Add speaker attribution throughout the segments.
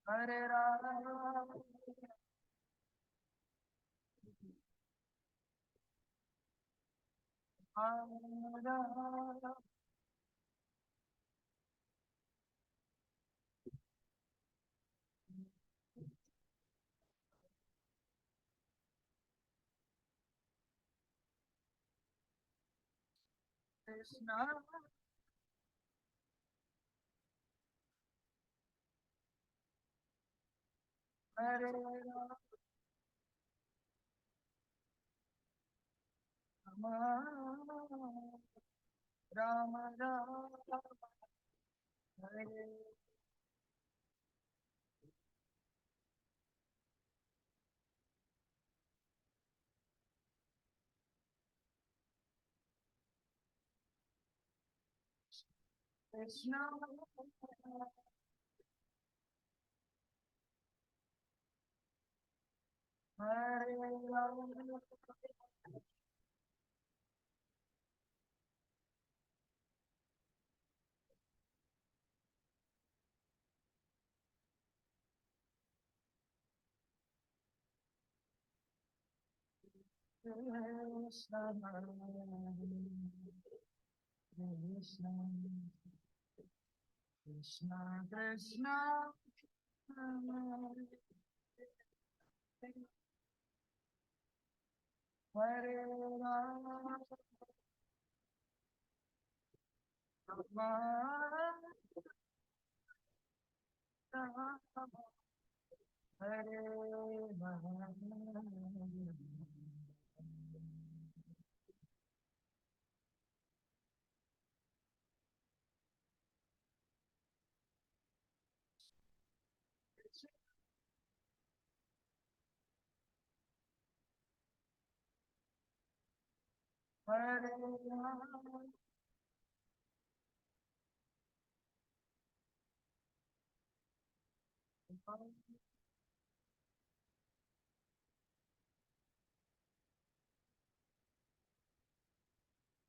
Speaker 1: Hare Rama, Hare Rama, Krishna, Hare Rama, Rama Rama, Hare Krishna, Hare Rama, Krishna, Krishna, Krishna, Krishna, Hare Rama, Rama, Hare Rama, Hare Rama,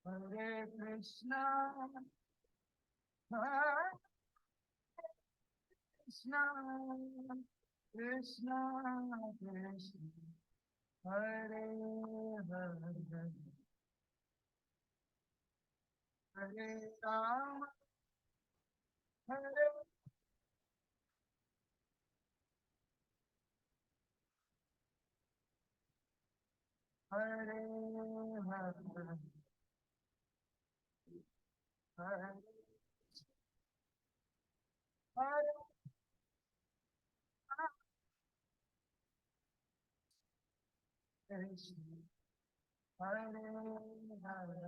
Speaker 1: Hare Krishna, Hare Krishna, Krishna Krishna, Hare Hare, Hare Rama, Hare Hare Hare, Hare Hare Krishna, Hare Hare,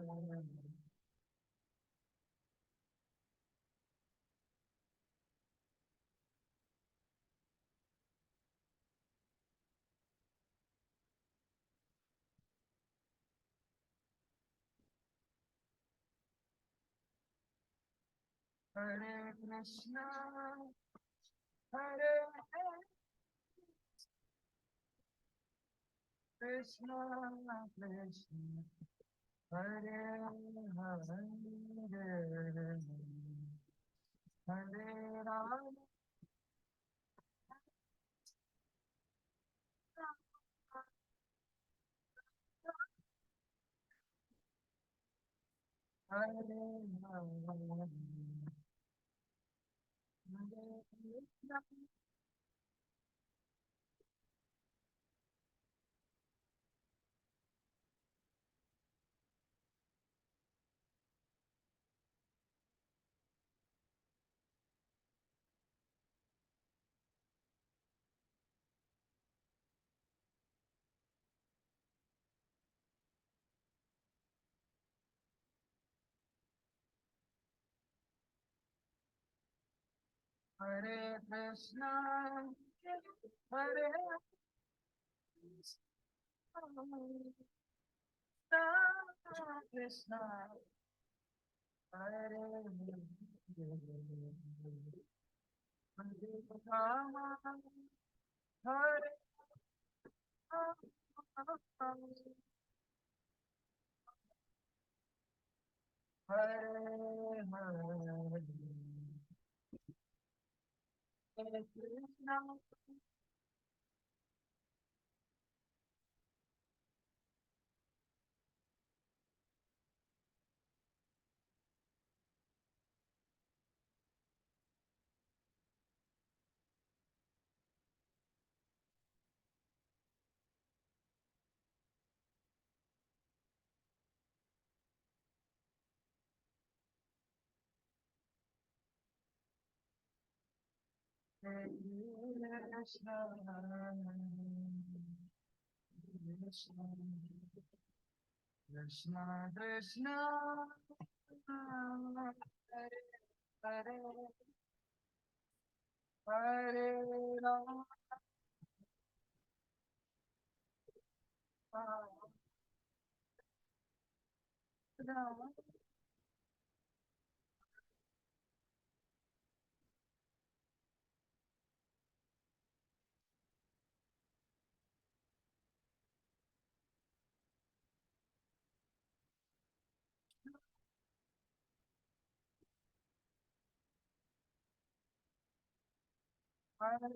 Speaker 1: Hare Krishna, Hare Krishna, Krishna, Hare Hare, Hare Rama, Hare Hare, Hare Krishna, Hare Krishna, Krishna, Hare Rama, Hare Rama, Hare Hare Krishna, Hare Krishna, Krishna, Krishna, Krishna, Hare Hare, Hare Rama, Rama, Hare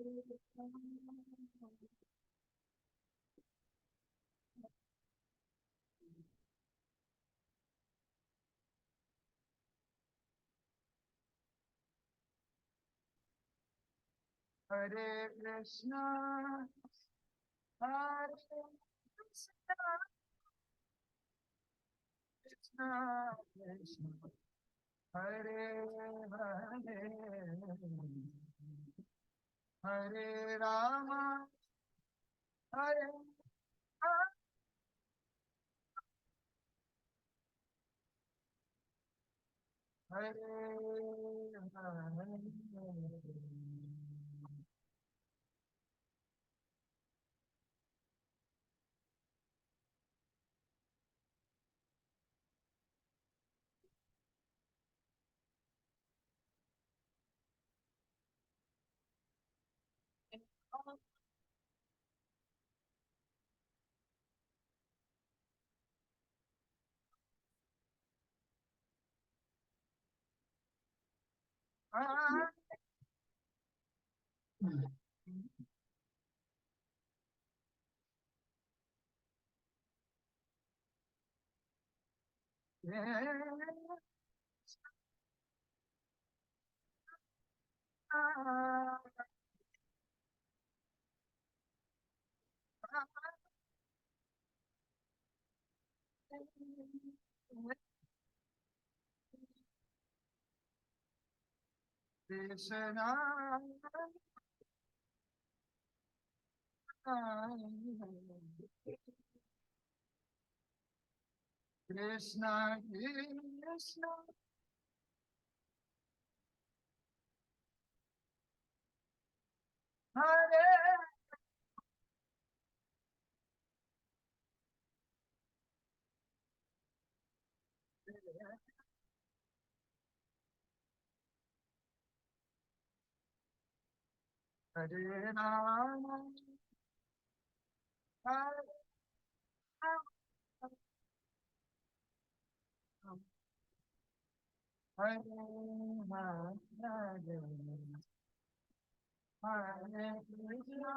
Speaker 1: Hare Krishna, Hare Krishna, Krishna Krishna, Hare Hare, Hare Rama, Hare Hare, Hare Hare. Krishna, Krishna, Krishna, Hare Hare Rama, Hare Rama, Hare Hare, Hare Krishna,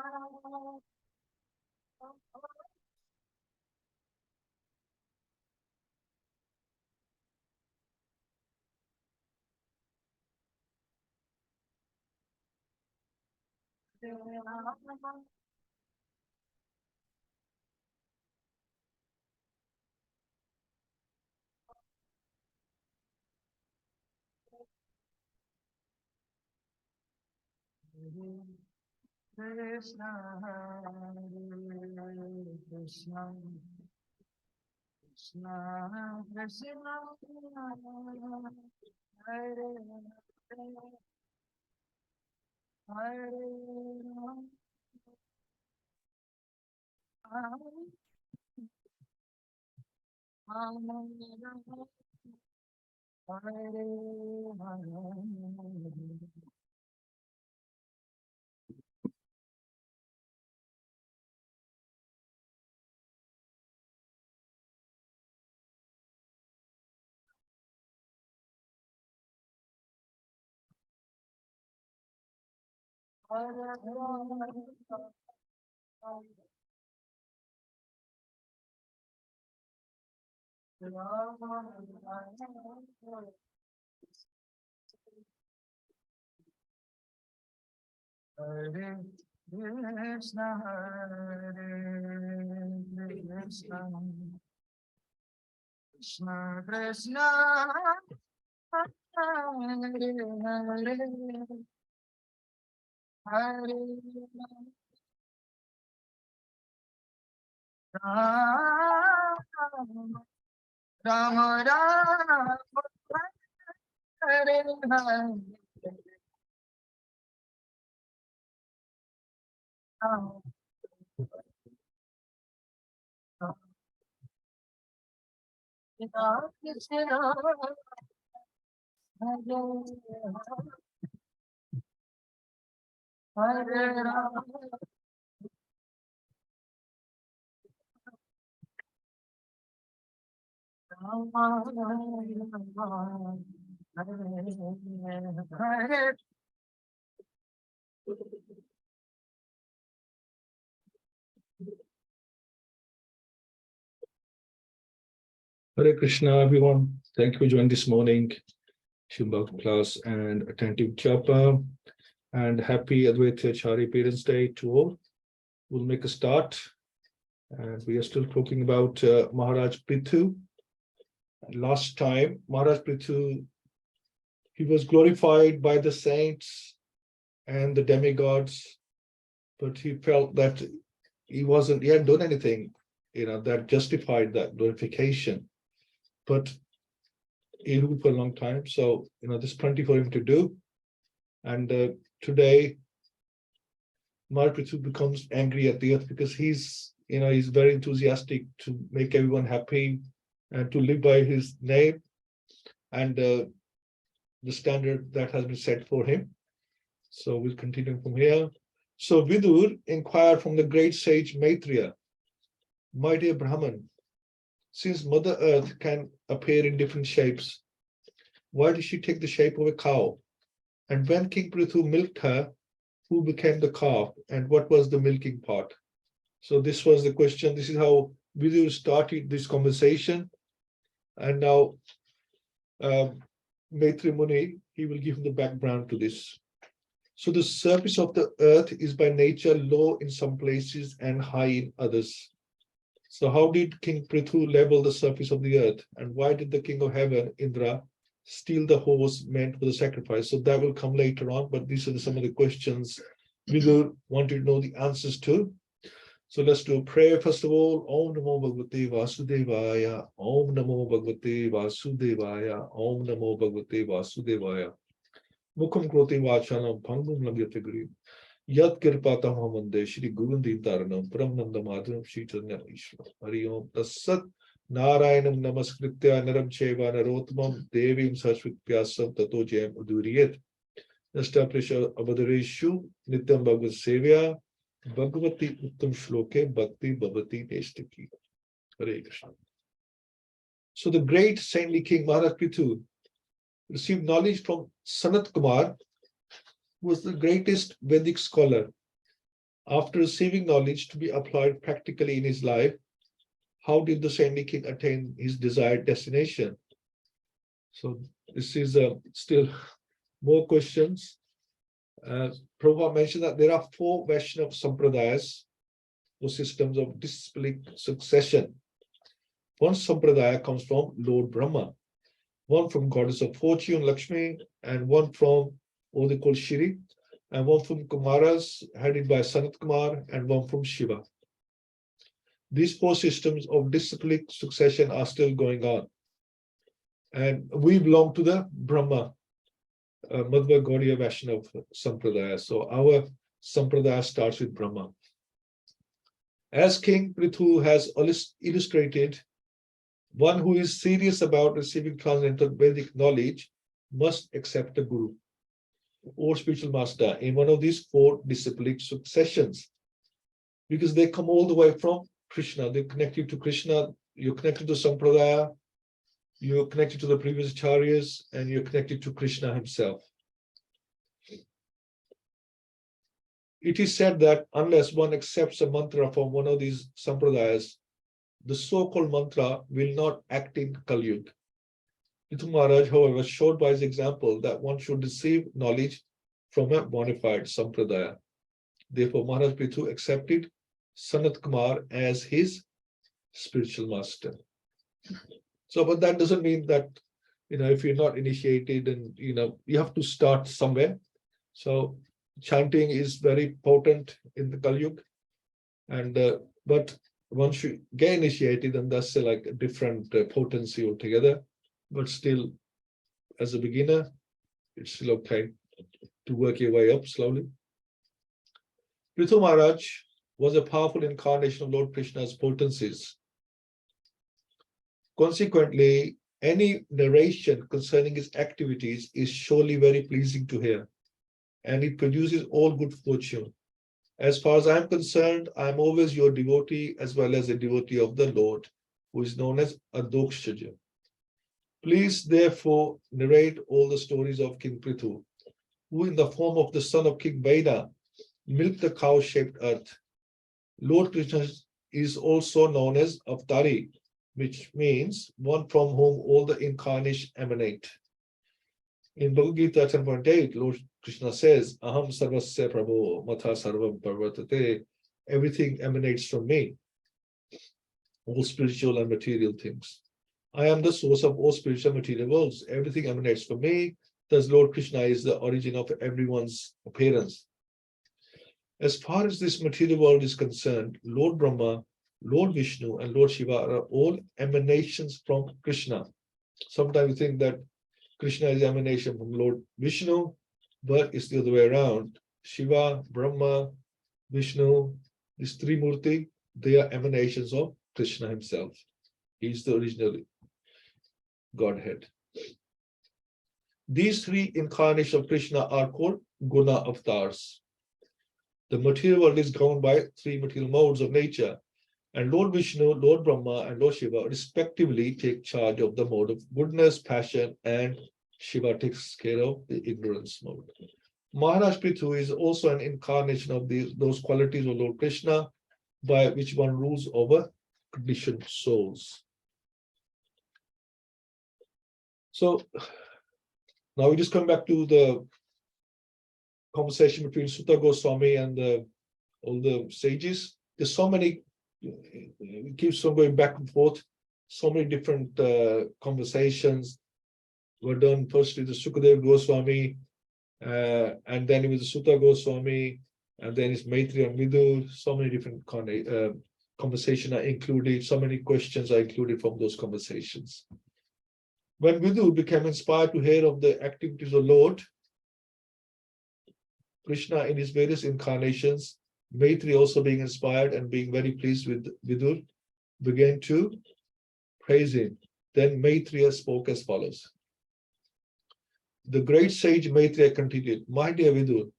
Speaker 1: Hare Rama, Krishna, Hare Krishna, Krishna Krishna, Hare Hare, Hare Hare Krishna, Hare Krishna, Krishna Krishna, Hare Hare, Hare Rama, Rama Rama, Hare Hare.
Speaker 2: Hare Krishna, everyone. Thank you for joining this morning. Shimbak class and attentive japa. And happy Advaita Chari Parents Day to all. We'll make a start. And we are still talking about Maharaja Prthu. Last time, Maharaja Prthu, he was glorified by the saints and the demigods, but he felt that he hadn't done anything, that justified that glorification. But he ruled for a long time, so there's plenty for him to do. And today, Maharaja Prthu becomes angry at the earth because he's very enthusiastic to make everyone happy and to live by his name and the standard that has been set for him. So we'll continue from here. So Vidur inquired from the great sage Maitreya, "My dear Brahman, since Mother Earth can appear in different shapes, why did she take the shape of a cow? And when King Prthu milked her, who became the calf and what was the milking part?" So this was the question. This is how Vidur started this conversation. And now Maitri Muni, he will give him the background to this. So the surface of the earth is by nature low in some places and high in others. So how did King Prthu level the surface of the earth? And why did the king of heaven, Indra, steal the horse meant for the sacrifice? So that will come later on, but these are some of the questions Vidur wanted to know the answers to. So let's do a prayer first of all. Om Namo Bhagavate Vasudevaya. Om Namo Bhagavate Vasudevaya. Om Namo Bhagavate Vasudevaya. Mukham Kroti Vachanam Bhangum Lagyate Guru. Yat Kirpata Hamande Shri Gurundim Taranam Paramnanda Madhunam Shri Chaitanya Ishwar. Hari Om Tassat Narayanam Namaskritya Naram Cheva Narottamam Devim Saraswati Vyasam Tato Jayam Uduriyat. Nastaprisha Abhadareshu Nityam Bhagavad Sevya Bhagavati Uttam Shloke Bhakti Bhavati Nestaki. Hare Krishna. So the great saintly king Maharaja Prthu received knowledge from Sanat Kumar, who was the greatest Vedic scholar. After receiving knowledge to be applied practically in his life, how did the saintly king attain his desired destination? So this is still more questions. Prabhupada mentioned that there are 4 Vaishnava Sampradayas, or systems of disciplic succession. One Sampradaya comes from Lord Brahma, one from Goddess of Fortune, Lakshmi, and one from what they call Shri, and one from Kumaras, headed by Sanat Kumar, and one from Shiva. These 4 systems of disciplic succession are still going on. And we belong to the Brahma, Madhva Gaudiya Vaishnava Sampradaya. So our Sampradaya starts with Brahma. As King Prthu has illustrated, One who is serious about receiving transcendental Vedic knowledge must accept a guru or spiritual master in one of these 4 disciplic successions, because they come all the way from Krishna. They connect you to Krishna, you're connected to Sampradaya, you're connected to the previous acharyas, and you're connected to Krishna himself. It is said that unless one accepts a mantra from one of these sampradayas, the so-called mantra will not act in Kali Yuga. Prithu Maharaj, however, showed by his example that one should receive knowledge from a bona fide sampradaya. Therefore, Maharaj Prthu accepted Sanat Kumar as his spiritual master. So, but that doesn't mean that, if you're not initiated and, you have to start somewhere. So, chanting is very potent in the Kali Yuga. And, but once you get initiated, then that's like a different potency altogether. But still, as a beginner, it's still okay to work your way up slowly. Prithu Maharaj was a powerful incarnation of Lord Krishna's potencies. Consequently, any narration concerning his activities is surely very pleasing to hear, and it produces all good fortune. As far as I'm concerned, I'm always your devotee as well as a devotee of the Lord, who is known as Adokshaja. Please, therefore, narrate all the stories of King Prithu, who in the form of the son of King Veda milked the cow-shaped earth. Lord Krishna is also known as Avatari, which means one from whom all the incarnations emanate. In Bhagavad-Gita 10.8, Lord Krishna says, Aham sarvasya prabho matha sarvam parvatate. Everything emanates from me, all spiritual and material things. I am the source of all spiritual material worlds. Everything emanates from me. Thus, Lord Krishna is the origin of everyone's appearance. As far as this material world is concerned, Lord Brahma, Lord Vishnu, and Lord Shiva are all emanations from Krishna. Sometimes we think that Krishna is emanation from Lord Vishnu, but it's the other way around. Shiva, Brahma, Vishnu, these 3 Murti, they are emanations of Krishna himself. He's the original Godhead. These 3 incarnations of Krishna are called Guna avatars. The material world is governed by 3 material modes of nature, and Lord Vishnu, Lord Brahma, and Lord Shiva respectively take charge of the mode of goodness, passion, and Shiva takes care of the ignorance mode. Maharaj Prthu is also an incarnation of those qualities of Lord Krishna, by which one rules over conditioned souls. So now we just come back to the conversation between Sutta Goswami and all the sages. There's so many, it keeps on going back and forth. So many different conversations were done. Firstly, the Sukadev Goswami, and then it was the Sutta Goswami, and then it's Maitri and Vidur. So many different conversations are included. So many questions are included from those conversations. When Vidur became inspired to hear of the activities of Lord Krishna in his various incarnations, Maitri also being inspired and being very pleased with Vidur, began to praise him. Then Maitreya spoke as follows. The great sage Maitreya continued, My dear Vidur,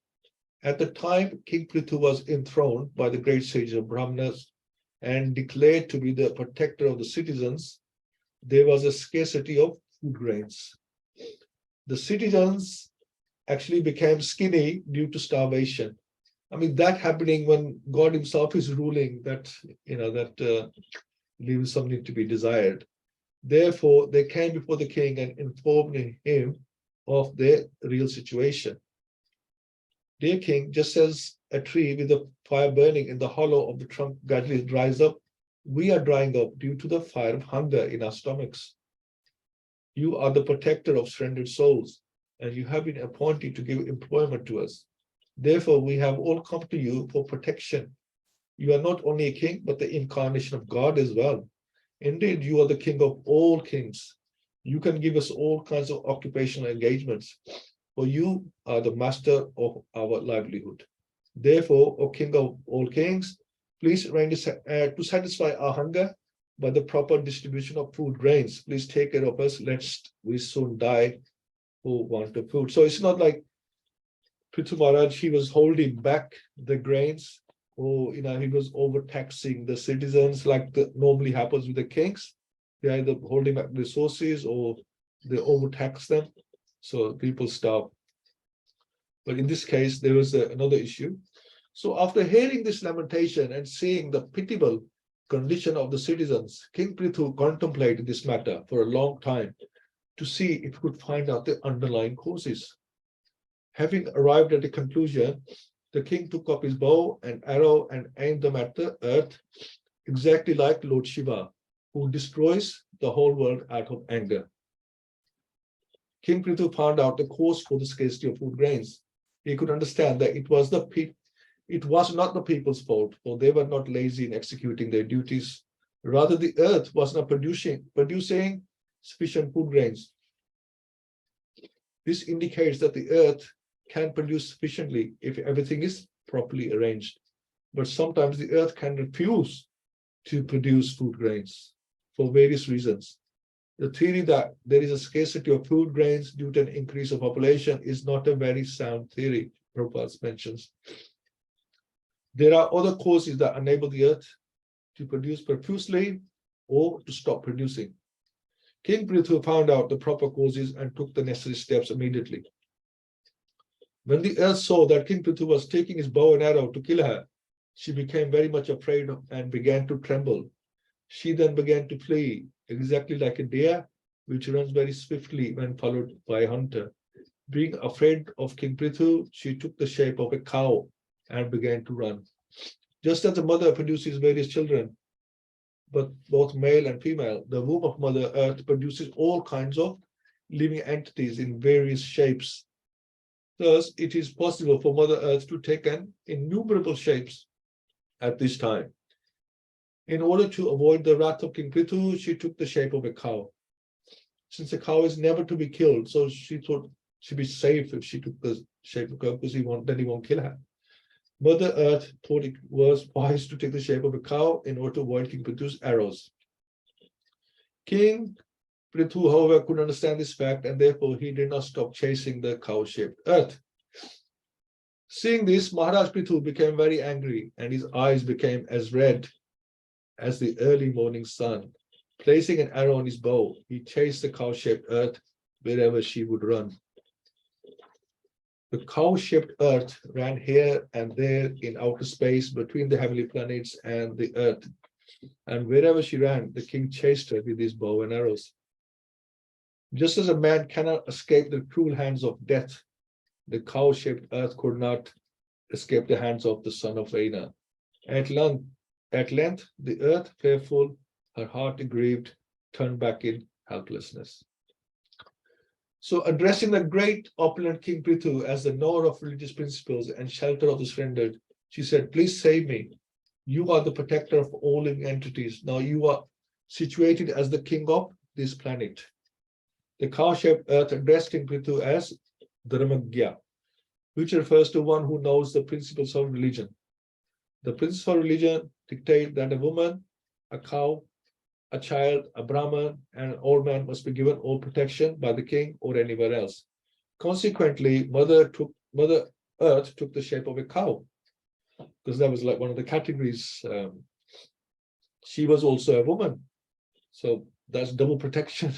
Speaker 2: at the time King Prithu was enthroned by the great sage of Brahmanas and declared to be the protector of the citizens, there was a scarcity of food grains. The citizens actually became skinny due to starvation. I mean, that happening when God himself is ruling, that, leaves something to be desired. Therefore, they came before the king and informed him of their real situation. Dear king, just as a tree with a fire burning in the hollow of the trunk gradually dries up, we are drying up due to the fire of hunger in our stomachs. You are the protector of surrendered souls, and you have been appointed to give employment to us. Therefore, we have all come to you for protection. You are not only a king, but the incarnation of God as well. Indeed, you are the king of all kings. You can give us all kinds of occupational engagements, for you are the master of our livelihood. Therefore, O king of all kings, please reign to satisfy our hunger by the proper distribution of food grains. Please take care of us, lest we soon die who want the food. So it's not like Prthu Maharaj, he was holding back the grains, or he was overtaxing the citizens like normally happens with the kings. They either holding back resources or they overtax them, so people starve. But in this case, there was another issue. So after hearing this lamentation and seeing the pitiable condition of the citizens, King Prithu contemplated this matter for a long time to see if he could find out the underlying causes. Having arrived at a conclusion, the king took up his bow and arrow and aimed them at the earth, exactly like Lord Shiva, who destroys the whole world out of anger. King Prithu found out the cause for the scarcity of food grains. He could understand that it was not the people's fault, for they were not lazy in executing their duties. Rather, the earth was not producing sufficient food grains. This indicates that the earth can produce sufficiently if everything is properly arranged. But sometimes the earth can refuse to produce food grains for various reasons. The theory that there is a scarcity of food grains due to an increase of population is not a very sound theory, Prabhupada mentions. There are other causes that enable the earth to produce profusely or to stop producing. King Prithu found out the proper causes and took the necessary steps immediately. When the earth saw that King Prithu was taking his bow and arrow to kill her, she became very much afraid and began to tremble. She then began to flee, exactly like a deer, which runs very swiftly when followed by a hunter. Being afraid of King Prithu, she took the shape of a cow and began to run. Just as the mother produces various children, but both male and female, the womb of Mother Earth produces all kinds of living entities in various shapes. Thus, it is possible for Mother Earth to take an innumerable shapes at this time. In order to avoid the wrath of King Prithu, she took the shape of a cow. Since a cow is never to be killed, so she thought she'd be safe if she took the shape of a cow, because then he won't kill her. Mother Earth thought it was wise to take the shape of a cow in order to avoid King Prithu's arrows. King Prithu, however, could understand this fact, and therefore he did not stop chasing the cow-shaped earth. Seeing this, Maharaja Prthu became very angry, and his eyes became as red as the early morning sun. Placing an arrow on his bow, he chased the cow-shaped earth wherever she would run. The cow-shaped earth ran here and there in outer space between the heavenly planets and the earth. And wherever she ran, the king chased her with his bow and arrows. Just as a man cannot escape the cruel hands of death, the cow-shaped earth could not escape the hands of the son of Aina. At length, the earth, fearful, her heart aggrieved, turned back in helplessness. So, addressing the great opulent King Prithu as the knower of religious principles and shelter of the surrendered, she said, "Please save me. You are the protector of all living entities. Now you are situated as the king of this planet." The cow-shaped earth addressed King Prithu as Dharmagya, which refers to one who knows the principles of religion. The principles of religion dictate that a woman, a cow, a child, a Brahman, and an old man must be given all protection by the king or anywhere else. Consequently, Mother Earth took the shape of a cow, because that was like one of the categories. She was also a woman, so that's double protection.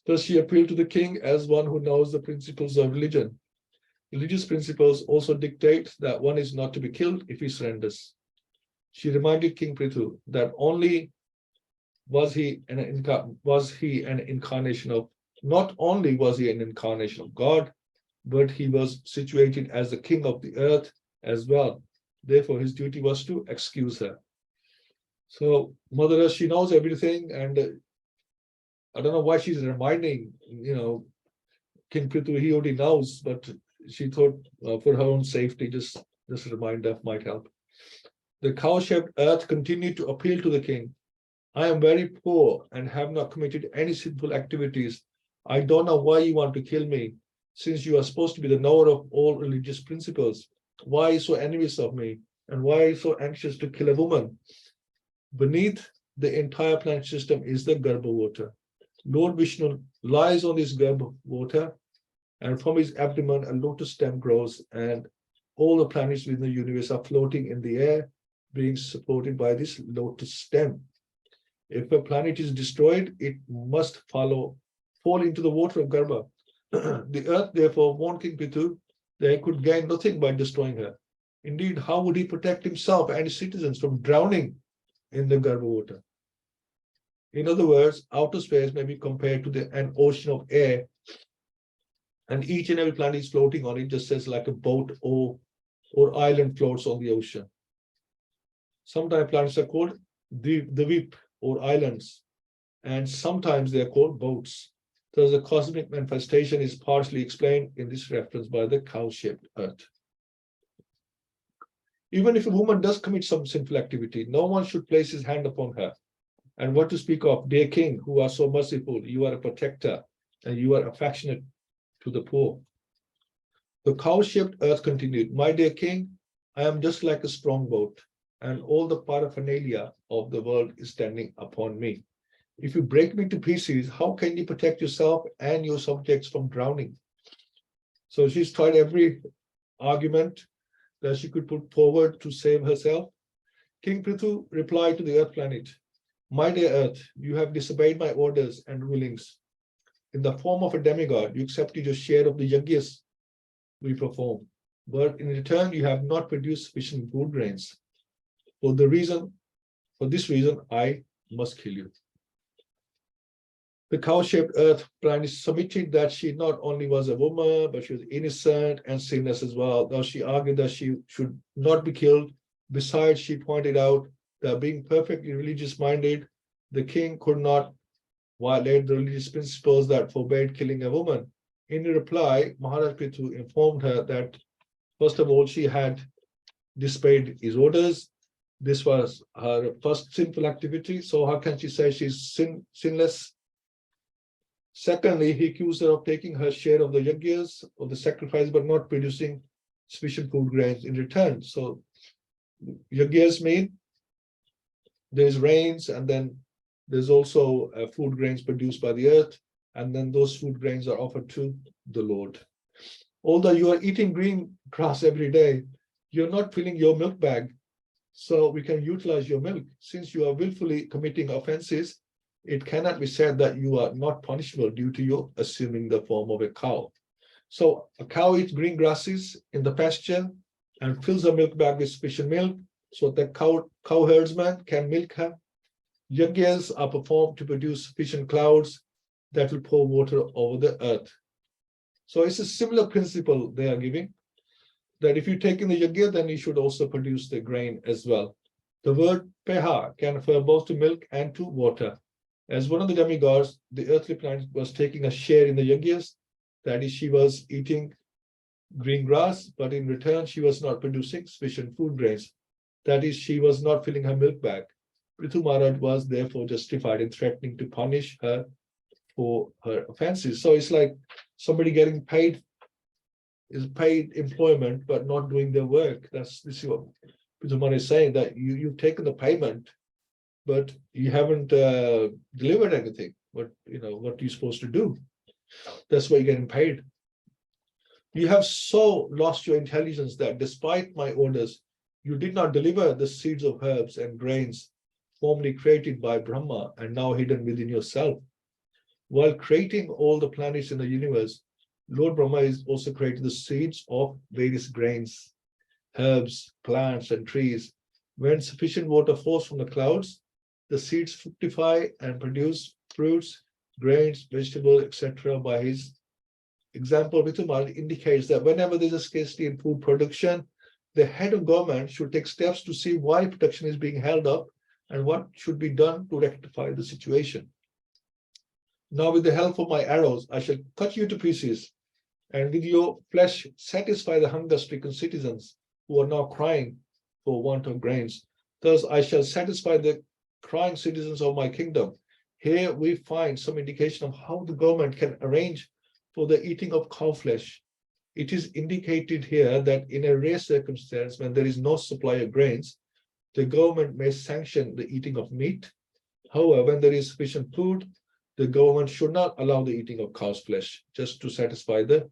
Speaker 2: Thus, she appealed to the king as one who knows the principles of religion. Religious principles also dictate that one is not to be killed if he surrenders. She reminded King Prithu that not only was he an incarnation of God, but he was situated as the king of the earth as well. Therefore, his duty was to excuse her. So Mother Earth, she knows everything, and I don't know why she's reminding, King Prithu, he already knows, but she thought for her own safety, just a reminder might help. The cow-shaped earth continued to appeal to the king. "I am very poor and have not committed any sinful activities. I don't know why you want to kill me, since you are supposed to be the knower of all religious principles. Why so envious of me? And why so anxious to kill a woman? Beneath the entire planet system is the Garbha water. Lord Vishnu lies on this Garbha water, and from his abdomen a lotus stem grows, and all the planets within the universe are floating in the air, being supported by this lotus stem. If a planet is destroyed, it must fall into the water of Garbha. The earth, therefore, warned King Prithu that he could gain nothing by destroying her. Indeed, how would he protect himself and his citizens from drowning in the Garbha water? In other words, outer space may be compared to an ocean of air, and each and every planet is floating on it, just as like a boat or island floats on the ocean. Sometimes planets are called the Dvip or islands, and sometimes they are called boats. Thus, the cosmic manifestation is partially explained in this reference by the cow-shaped earth. Even if a woman does commit some sinful activity, no one should place his hand upon her. And what to speak of, dear king, who are so merciful, you are a protector, and you are affectionate to the poor. The cow-shaped earth continued, my dear king, I am just like a strong boat, and all the paraphernalia of the world is standing upon me. If you break me to pieces, how can you protect yourself and your subjects from drowning? So she's tried every argument that she could put forward to save herself. King Prithu replied to the earth planet, my dear earth, you have disobeyed my orders and rulings. In the form of a demigod, you accepted your share of the yajnas we perform, but in return, you have not produced sufficient food grains. For this reason, I must kill you. The cow-shaped earth planet submitted that she not only was a woman, but she was innocent and sinless as well. Thus, she argued that she should not be killed. Besides, she pointed out that being perfectly religious-minded, the king could not violate the religious principles that forbade killing a woman. In reply, Maharaja Prthu informed her that, first of all, she had disobeyed his orders. This was her first sinful activity, so how can she say she's sinless? Secondly, he accused her of taking her share of the yajnas, of the sacrifice, but not producing sufficient food grains in return. So yajnas mean there's rains, and then there's also food grains produced by the earth, and then those food grains are offered to the Lord. Although you are eating green grass every day, you're not filling your milk bag, so we can utilize your milk. Since you are willfully committing offenses, it cannot be said that you are not punishable due to your assuming the form of a cow. So a cow eats green grasses in the pasture and fills her milk bag with sufficient milk so that cow herdsman can milk her. Yajnas are performed to produce sufficient clouds that will pour water over the earth. So it's a similar principle they are giving, that if you take in the yajna, then you should also produce the grain as well. The word peha can refer both to milk and to water. As one of the demigods, the earthly planet was taking a share in the yajnas, that is, she was eating green grass, but in return, she was not producing sufficient food grains. That is, she was not filling her milk bag. Prithu Maharaj was therefore justified in threatening to punish her for her offenses. So it's like somebody getting paid employment, but not doing their work. This is what Prithu Maharaj is saying, that you've taken the payment, but you haven't delivered anything. What are you supposed to do? That's why you're getting paid. You have so lost your intelligence that despite my orders, you did not deliver the seeds of herbs and grains formerly created by Brahma and now hidden within yourself. While creating all the planets in the universe, Lord Brahma is also creating the seeds of various grains, herbs, plants, and trees. When sufficient water falls from the clouds, the seeds fructify and produce fruits, grains, vegetables, etc. By his example, Prithu Maharaj indicates that whenever there's a scarcity in food production, the head of government should take steps to see why production is being held up and what should be done to rectify the situation. Now, with the help of my arrows, I shall cut you to pieces, and with your flesh satisfy the hunger-stricken citizens who are now crying for want of grains. Thus, I shall satisfy the crying citizens of my kingdom. Here we find some indication of how the government can arrange for the eating of cow flesh. It is indicated here that in a rare circumstance, when there is no supply of grains, the government may sanction the eating of meat, However, when there is sufficient food, the government should not allow the eating of cow's flesh just to satisfy the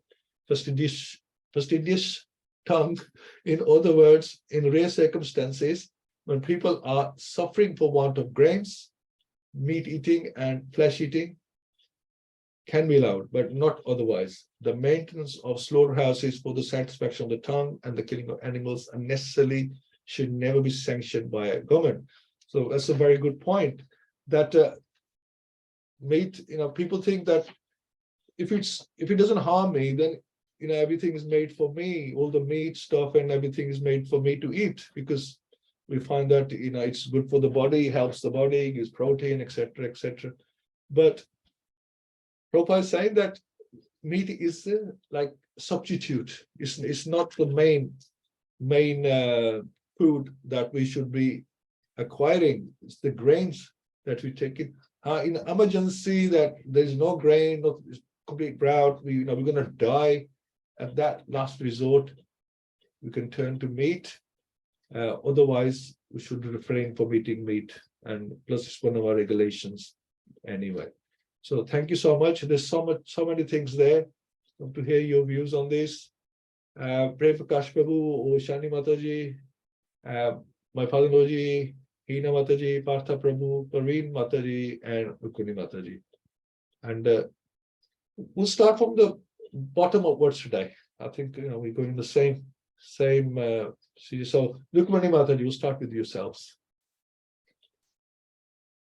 Speaker 2: fastidious tongue. In other words, in rare circumstances, when people are suffering for want of grains, meat eating and flesh eating can be allowed, but not otherwise. The maintenance of slaughterhouses for the satisfaction of the tongue and the killing of animals unnecessarily should never be sanctioned by a government. So that's a very good point. That meat, people think that if it doesn't harm me, then everything is made for me. All the meat stuff and everything is made for me to eat, because we find that it's good for the body, helps the body, gives protein, etc., etc. But Prabhupada is saying that meat is like substitute. It's not the main food that we should be acquiring. It's the grains that we take in. In emergency, that there's no grain, no complete drought, we're going to die. At that last resort, we can turn to meat. Otherwise, we should refrain from eating meat. And plus, it's one of our regulations anyway. So thank you so much. There's so many things there. Love to hear your views on this. Prem Prakash Prabhu, Shani Mataji, my father-in-law ji, Hina Mataji, Partha Prabhu, Parveen Mataji, and Rukuni Mataji. And we'll start from the bottom upwards today. I think we're going the same series. So Rukmani Mataji, we'll start with yourselves.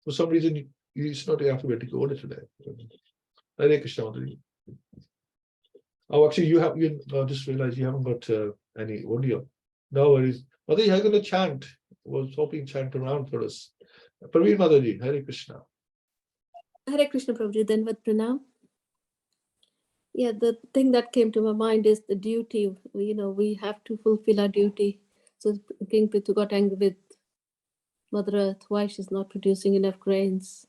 Speaker 2: For some reason, it's not alphabetical order today. Hare Krishna Mataji. Oh, actually, you just realized you haven't got any audio. No worries. Mataji, I'm going to chant. I was hoping chant around for us. Parveen Mataji, Hare Krishna.
Speaker 3: Hare Krishna Prabhuji, then what pranam? Yeah, the thing that came to my mind is the duty. We have to fulfill our duty. So King Prithu got angry with Mother Earth, why she's not producing enough grains.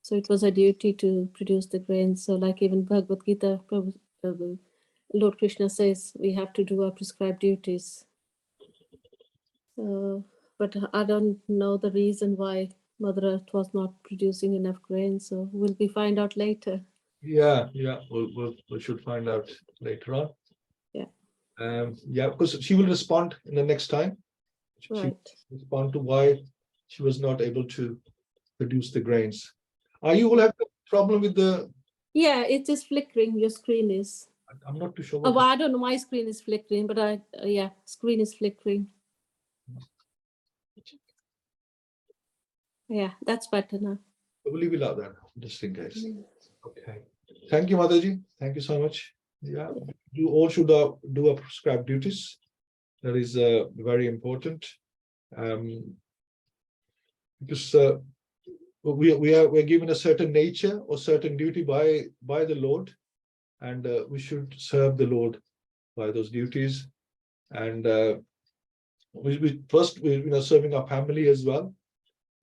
Speaker 3: So it was a duty to produce the grains. So like even Bhagavad-Gita, Lord Krishna says we have to do our prescribed duties. But I don't know the reason why Mother Earth was not producing enough grains. So we'll find out later.
Speaker 2: Yeah, we should find out later on. Yeah, because she will respond in the next time. She
Speaker 3: Right.
Speaker 2: will respond to why she was not able to produce the grains. You will have a problem with the.
Speaker 3: Yeah, it's just flickering. Your screen is.
Speaker 2: I'm not too sure.
Speaker 3: Oh, I don't know. My screen is flickering, but screen is flickering. Yeah, that's better now.
Speaker 2: I will leave it like that, just in case. Okay. Thank you, Mataji. Thank you so much. Yeah, you all should do our prescribed duties. That is very important. Because we're given a certain nature or certain duty by the Lord, and we should serve the Lord by those duties. And we first serving our family as well.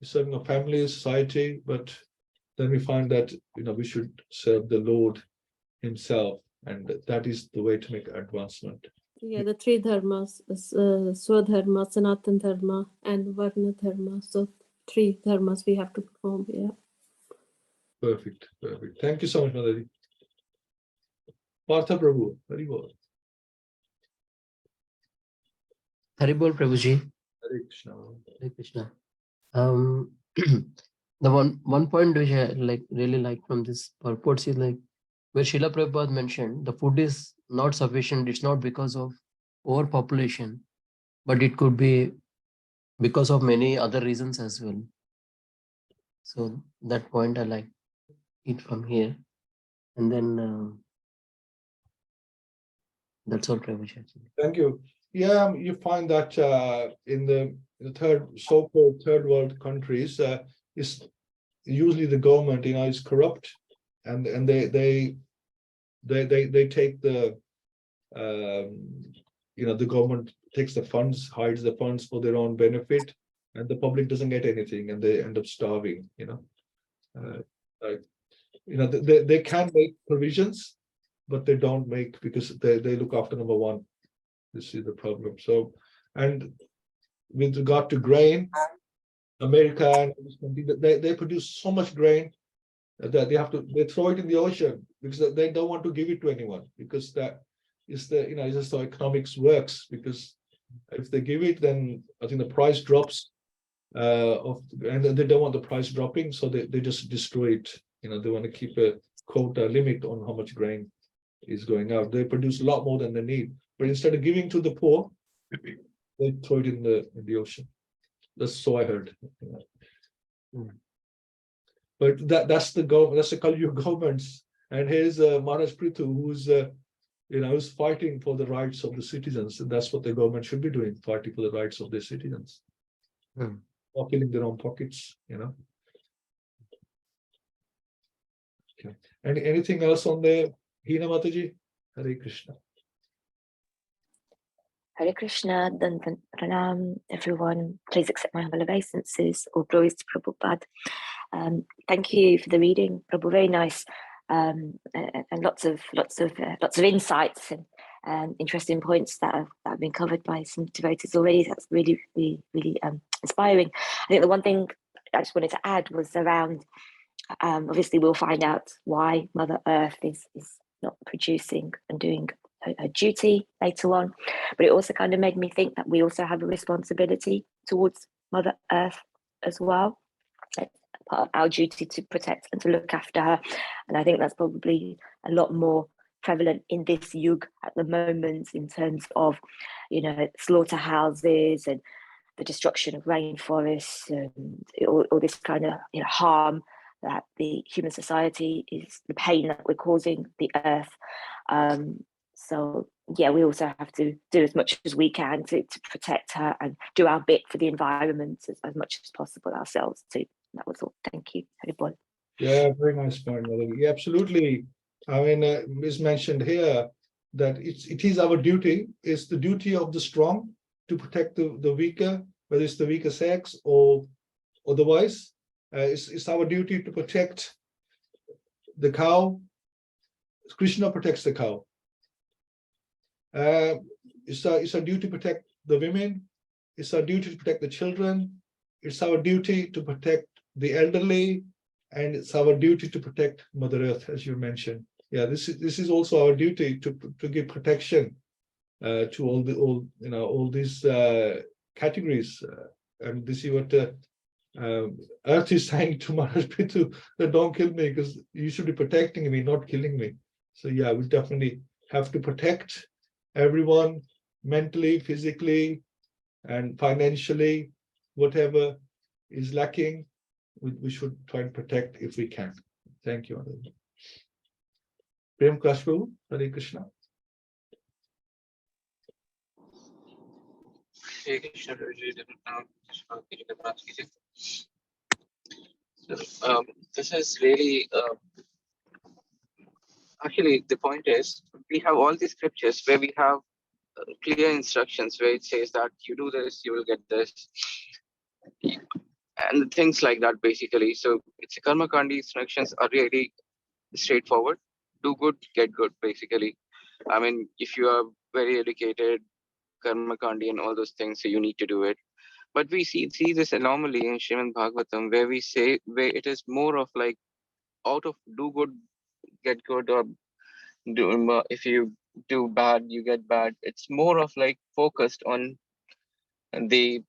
Speaker 2: We're serving our family, society, but then we find that we should serve the Lord Himself, and that is the way to make advancement.
Speaker 3: Yeah, the three dharmas, Swadharma, Sanatan Dharma, and Varna Dharma. So 3 dharmas we have to perform. Yeah.
Speaker 2: Perfect. Thank you so much, Madhuri. Partha Prabhu, very well.
Speaker 4: Haribol Prabhuji.
Speaker 2: Hare Krishna.
Speaker 4: Hare Krishna. The one point which I really like from this purport is where Srila Prabhupada mentioned the food is not sufficient. It's not because of overpopulation, but it could be because of many other reasons as well. So that point I like it from here. And then that's all, Prabhuji.
Speaker 2: Thank you. Yeah, you find that in the so-called third world countries, is usually the government, is corrupt, and they take the the government takes the funds, hides the funds for their own benefit, and the public doesn't get anything, and they end up starving. They can make provisions, but they don't make, because they look after number one. This is the problem. So, and with regard to grain, America and this country, they produce so much grain that they throw it in the ocean because they don't want to give it to anyone, because that is it's just how economics works. Because if they give it, then I think the price drops, and they don't want the price dropping, so they just destroy it. They want to keep a quota limit on how much grain is going out. They produce a lot more than they need, but instead of giving to the poor, they throw it in the ocean. That's so I heard. But that's the Kali Yuga governments. And here's Maharaja Prthu, who's fighting for the rights of the citizens. And that's what the government should be doing, fighting for the rights of their citizens. Not filling their own pockets, Okay. Anything else on the Hina Mataji? Hare Krishna.
Speaker 5: Hare Krishna, Dandan Pranam, everyone. Please accept my humble obeisances. All glories to Prabhupada. Thank you for the reading, Prabhu. Very nice, and lots of insights and interesting points that have been covered by some devotees already. That's really inspiring. I think the one thing I just wanted to add was around. Obviously, we'll find out why Mother Earth is not producing and doing her duty later on, but it also kind of made me think that we also have a responsibility towards Mother Earth as well. It's part of our duty to protect and to look after her, and I think that's probably a lot more prevalent in this yuga at the moment, in terms of slaughterhouses and the destruction of rainforests and all this kind of harm that the human society is, the pain that we're causing the earth. So yeah, we also have to do as much as we can to protect her and do our bit for the environment as much as possible ourselves too. That was all. Thank you, everyone.
Speaker 2: Yeah, very nice point, Mother. Yeah, absolutely. I mean, it's mentioned here that it is our duty. It's the duty of the strong to protect the weaker, whether it's the weaker sex or otherwise. It's our duty to protect the cow. Krishna protects the cow. It's our duty to protect the women. It's our duty to protect the children. It's our duty to protect the elderly, and it's our duty to protect Mother Earth, as you mentioned. Yeah, this is also our duty to give protection to all these categories. And this is what Earth is saying to Maharaj Prthu, that don't kill me, because you should be protecting me, not killing me. So yeah, we definitely have to protect everyone mentally, physically, and financially. Whatever is lacking, we should try and protect if we can. Thank you. Prem Prabhu, Hare Krishna.
Speaker 6: Hare Krishna. So, this is really actually the point is, we have all these scriptures where we have clear instructions where it says that you do this, you will get this, and things like that basically. So it's karma kandi instructions are really straightforward. Do good, get good basically. I mean, if you are very educated, karma kandi and all those things, so you need to do it. But we see this anomaly in Srimad Bhagavatam where it is more of like out of do good, get good, or if you do bad, you get bad. It's more of like focused on the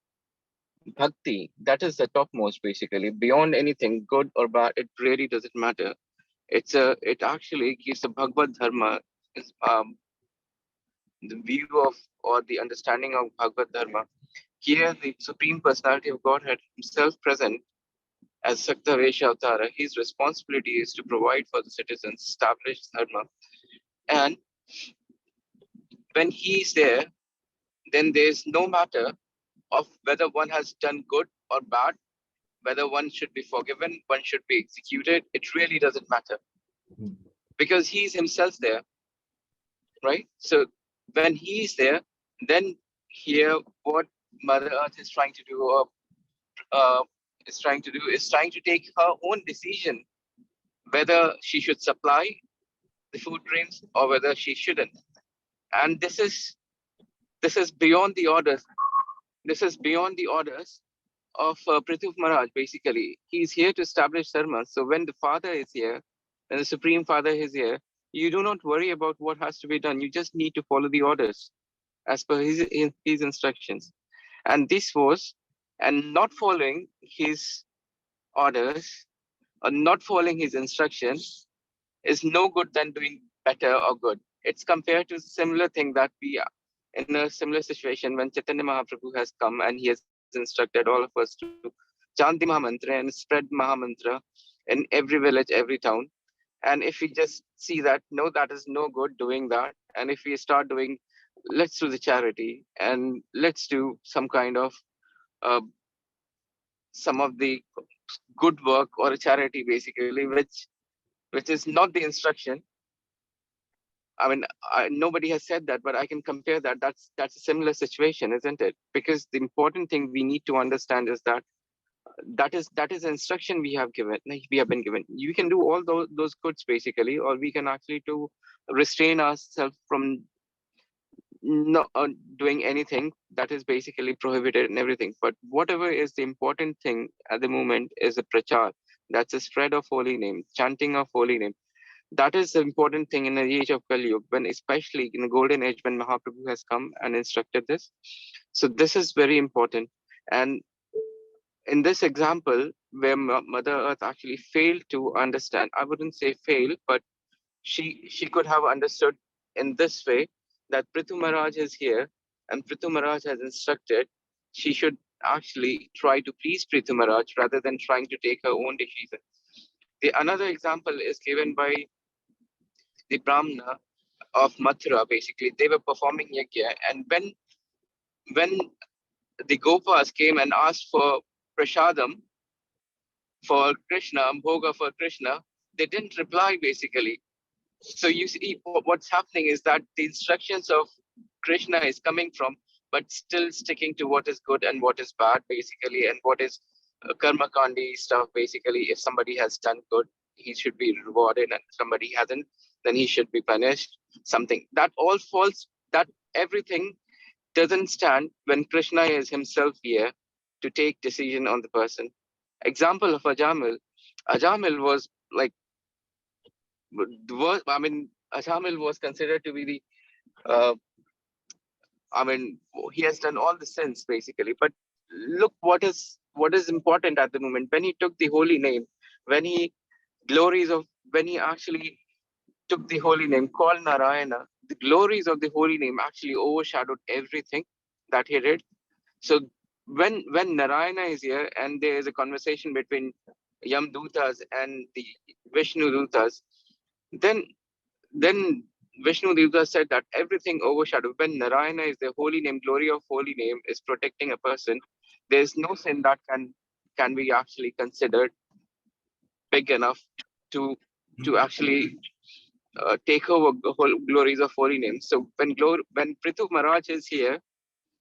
Speaker 6: bhakti. That is the topmost basically. Beyond anything, good or bad, it really doesn't matter. It actually gives the Bhagavad Dharma, is the view of or the understanding of Bhagavad Dharma. Here, the Supreme Personality of Godhead himself present as Sakta Vesha Avtara, his responsibility is to provide for the citizens, establish Dharma. And when he is there, then there is no matter of whether one has done good or bad, whether one should be forgiven, one should be executed. It really doesn't matter because he is himself there, right? So when he is there, then here what Mother Earth is trying to do, is trying to take her own decision whether she should supply the food grains or whether she shouldn't. And this is beyond the orders. This is beyond the orders of Prithvi Maharaj, basically, he's here to establish dharma. So when the father is here, when the Supreme Father is here, you do not worry about what has to be done. You just need to follow the orders as per his instructions. And this was, and not following his orders or not following his instructions is no good than doing better or good. It's compared to similar thing that we are in a similar situation when Chaitanya Mahaprabhu has come and he has instructed all of us to chant the Mahamantra and spread Mahamantra in every village, every town. And if we just see that, no, that is no good doing that. And if we start doing, let's do the charity and let's do some kind of some of the good work or a charity, basically, which is not the instruction. I mean, nobody has said that, but I can compare that. That's a similar situation, isn't it? Because the important thing we need to understand is that that is instruction we have given. We have been given. You can do all those goods basically, or we can actually to restrain ourselves from not doing anything that is basically prohibited and everything. But whatever is the important thing at the moment is a prachar. That's a spread of holy name, chanting of holy name. That is the important thing in the age of Kali Yuga, when especially in the golden age when Mahaprabhu has come and instructed this. So this is very important. And in this example, where Mother Earth actually failed to understand, I wouldn't say fail, but she could have understood in this way that Prthu Maharaj is here and Prthu Maharaj has instructed, she should actually try to please Prthu Maharaj rather than trying to take her own decision. The another example is given by the Brahmana of Mathura. Basically, they were performing yajna, and when the Gopas came and asked for prasadam for Krishna, bhoga for Krishna, they didn't reply basically. So you see what's happening is that the instructions of Krishna is coming from, but still sticking to what is good and what is bad basically, and what is karma kandi stuff basically. If somebody has done good, he should be rewarded, and if somebody hasn't, then he should be punished. Something that all falls, that everything doesn't stand when Krishna is himself here to take decision on the person. Example of Ajamil. Ajamil was like, Ajamil was considered to be the, he has done all the sins basically. But look what is important at the moment. When he took the holy name, when he actually took the holy name, called Narayana, the glories of the holy name actually overshadowed everything that he did. So when Narayana is here and there is a conversation between Yam Dutas and the Vishnu Dutas, then Vishnu Duta said that everything overshadowed. When Narayana is the holy name, glory of holy name is protecting a person, there is no sin that can be actually considered big enough to actually take over the whole glories of holy name. So when Prithvi Maharaj is here,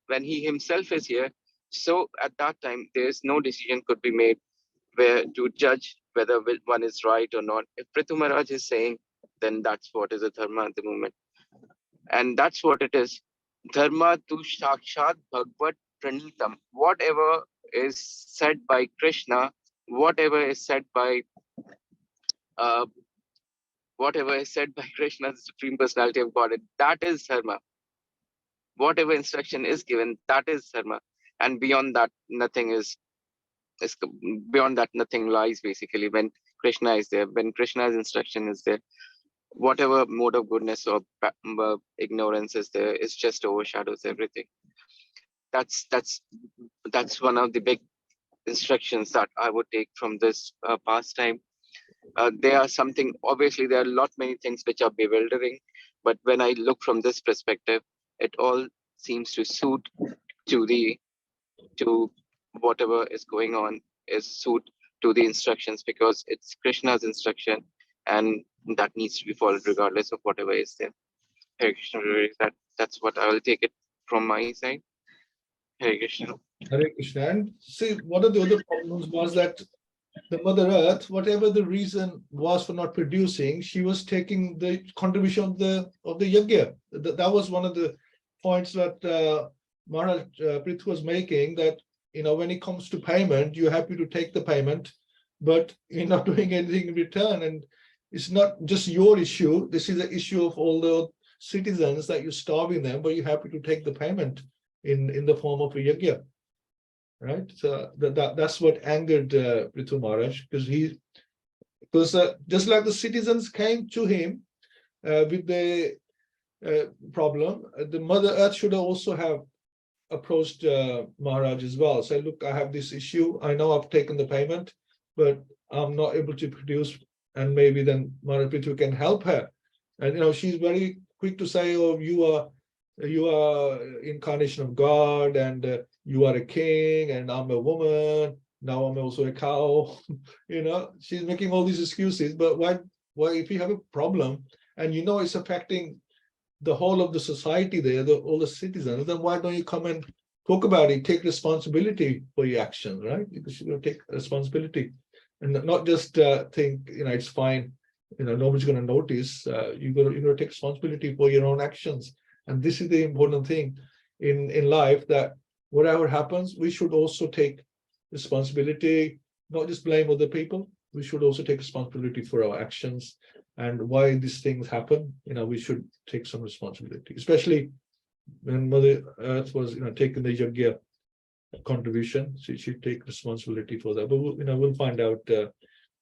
Speaker 6: when he himself is here, so at that time there is no decision could be made where to judge whether one is right or not. If Prithvi Maharaj is saying, then that's what is a dharma at the moment, and that's what it is. Dharma tu sakshat bhagavad pranitam. Whatever is said by Krishna, whatever is said by Krishna, the Supreme Personality of Godhead, that is dharma. Whatever instruction is given, that is dharma, and beyond that, nothing is beyond that. Nothing lies basically. When Krishna is there, when Krishna's instruction is there, whatever mode of goodness or ignorance is there, it just overshadows everything. That's one of the big instructions that I would take from this pastime. There are something, obviously there are many things which are bewildering, but when I look from this perspective, it all seems to suit to whatever is going on, is suit to the instructions, because it's Krishna's instruction and that needs to be followed regardless of whatever is there. Hare Krishna, that's what I will take it from my side. Hare Krishna.
Speaker 2: Hare Krishna. And see, one of the other problems was that the Mother Earth, whatever the reason was for not producing, she was taking the contribution of the yajna. That was one of the points that Maharaja Prthu was making, that when it comes to payment, you're happy to take the payment, but you're not doing anything in return. And it's not just your issue. This is an issue of all the citizens, that you're starving them, but you're happy to take the payment in the form of a yajna, right? So that's what angered Prthu Maharaj, because just like the citizens came to him with the problem, the Mother Earth should also have approached Maharaj as well. Say, look, I have this issue. I know I've taken the payment, but I'm not able to produce. And maybe then Maharaja Prthu can help her. And she's very quick to say, oh, you are incarnation of God, and you are a king, and I'm a woman. Now I'm also a cow. She's making all these excuses. But why if you have a problem and it's affecting the whole of the society there, all the citizens, then why don't you come and talk about it? Take responsibility for your actions, right? Because you're going to take responsibility and not just think, it's fine. Nobody's going to notice. You're going to take responsibility for your own actions. And this is the important thing in life, that whatever happens, we should also take responsibility, not just blame other people. We should also take responsibility for our actions and why these things happen. We should take some responsibility, especially when Mother Earth was, taking the yajna contribution. She should take responsibility for that. But we'll find out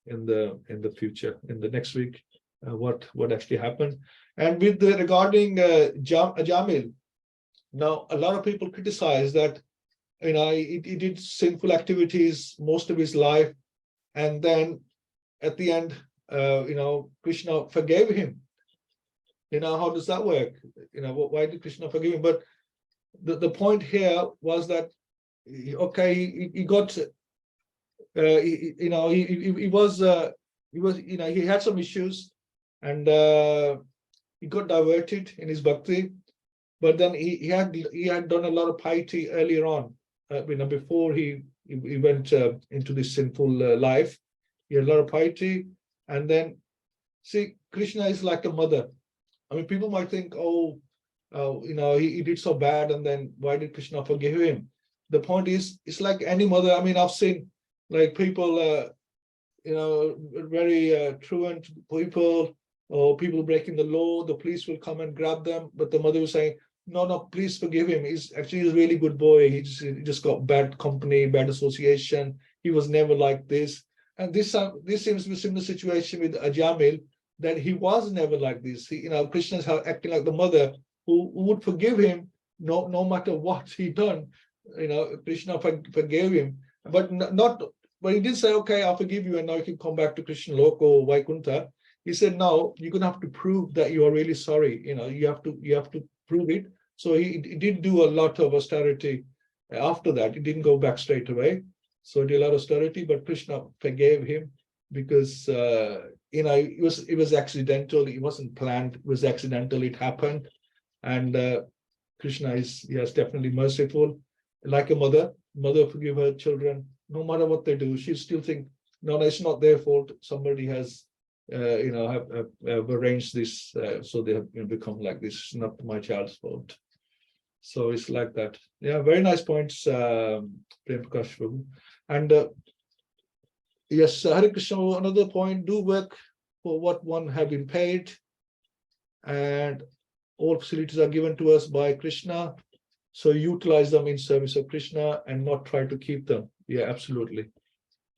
Speaker 2: in the future, in the next week, what actually happened. And with regarding Jamil, now a lot of people criticize that he did sinful activities most of his life, and then at the end, Krishna forgave him. How does that work? Why did Krishna forgive him? But the point here was that, okay, he got, he had some issues, and he got diverted in his bhakti. But then he had done a lot of piety earlier on, before he went into this sinful life. He had a lot of piety, and then see, Krishna is like a mother. I mean, people might think, he did so bad, and then why did Krishna forgive him? The point is, it's like any mother. I mean, I've seen like people, very truant people, or people breaking the law. The police will come and grab them, but the mother will say, no, please forgive him. He's actually a really good boy. He just got bad company, bad association. He was never like this. And this seems to be a similar situation with Ajamil, that he was never like this. Krishna is acting like the mother who would forgive him no matter what he done. Krishna forgave him, but he didn't say, okay, I'll forgive you, and now you can come back to Krishna Lok or Vaikuntha. He said, no, you're gonna have to prove that you are really sorry. You have to prove it. So he did do a lot of austerity after that. He didn't go back straight away. So he did a lot of austerity, but Krishna forgave him because it was accidental. It wasn't planned. It was accidental. It happened, and Krishna is definitely merciful, like a mother. Mother forgive her children no matter what they do. She still think, no, it's not their fault. Somebody has have arranged this, so they have become like this. It's not my child's fault. So it's like that. Yeah, very nice points, Prem Prakash Prabhu. And yes, Hare Krishna, another point, do work for what one have been paid, and all facilities are given to us by Krishna. So utilize them in service of Krishna and not try to keep them. Yeah, absolutely.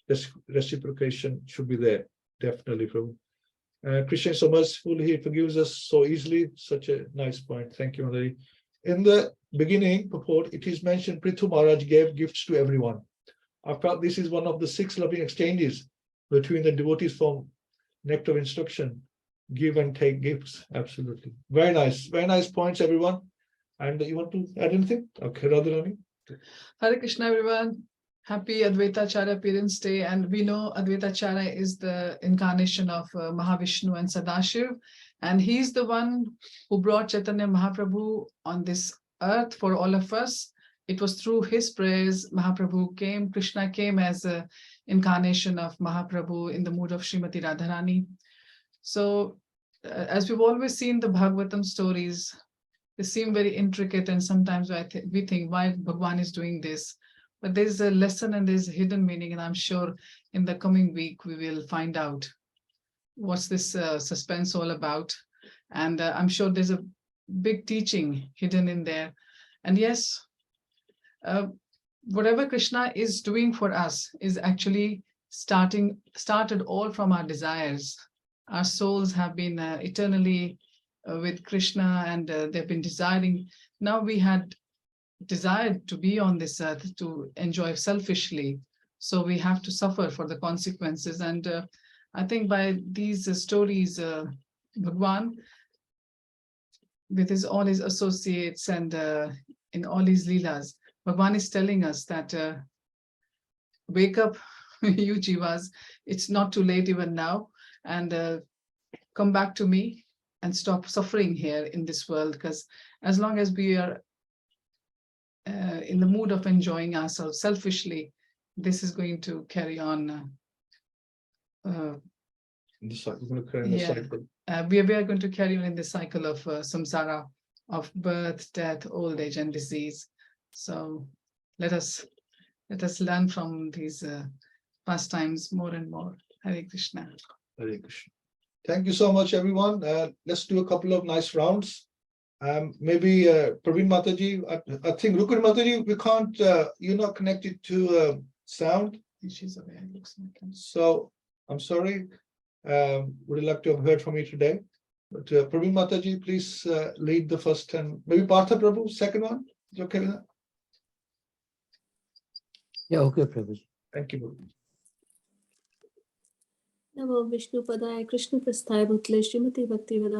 Speaker 2: This reciprocation should be there, definitely. From Krishna is so merciful, he forgives us so easily. Such a nice point. Thank you, Madhuri. In the beginning purport, it is mentioned Prthu Maharaj gave gifts to everyone. I felt this is one of the 6 loving exchanges between the devotees from Nectar of Instruction. Give and take gifts. Absolutely. Very nice points, everyone. And you want to add anything? Okay, Radharani.
Speaker 7: Hare Krishna, everyone. Happy Advaita Acharya Parents Day. And we know Advaita Acharya is the incarnation of Mahavishnu and Sadashiv. And he's the one who brought Chaitanya Mahaprabhu on this earth for all of us. It was through his prayers Mahaprabhu came. Krishna came as an incarnation of Mahaprabhu in the mood of Srimati Radharani. So as we've always seen the Bhagavatam stories, they seem very intricate, and sometimes we think why Bhagwan is doing this. but there's a lesson and there's a hidden meaning, and I'm sure in the coming week we will find out what's this suspense all about. And I'm sure there's a big teaching hidden in there. And yes, whatever Krishna is doing for us is actually started all from our desires. Our souls have been eternally with Krishna, and they've been desiring. Now we had desired to be on this earth to enjoy selfishly, so we have to suffer for the consequences. And I think by these stories, Bhagwan, with all his associates and in all his leelas, Bhagwan is telling us that wake up, you jivas, it's not too late even now, and come back to me and stop suffering here in this world, because as long as we are in the mood of enjoying ourselves selfishly, this is going to carry on.
Speaker 2: In the cycle, we're going to carry on the
Speaker 7: Yeah.
Speaker 2: cycle.
Speaker 7: We are going to carry on in the cycle of samsara, of birth, death, old age, and disease. So let us learn from these pastimes more and more. Hare Krishna.
Speaker 2: Hare Krishna. Thank you so much, everyone. Let's do a couple of nice rounds. Maybe Praveen Mataji, I think Rukun Mataji, we can't, you're not connected to sound.
Speaker 7: She's away, it looks like.
Speaker 2: So I'm sorry. Would you like to have heard from you today? But Praveen Mataji, please lead the first 10. Maybe Partha Prabhu, second one. Is it okay with that?
Speaker 4: Yeah, okay, Prabhuji.
Speaker 2: Thank you, Prabhu.
Speaker 3: Namo Vishnu Padaya Krishna Prasthaya Bhutale Srimati Bhakti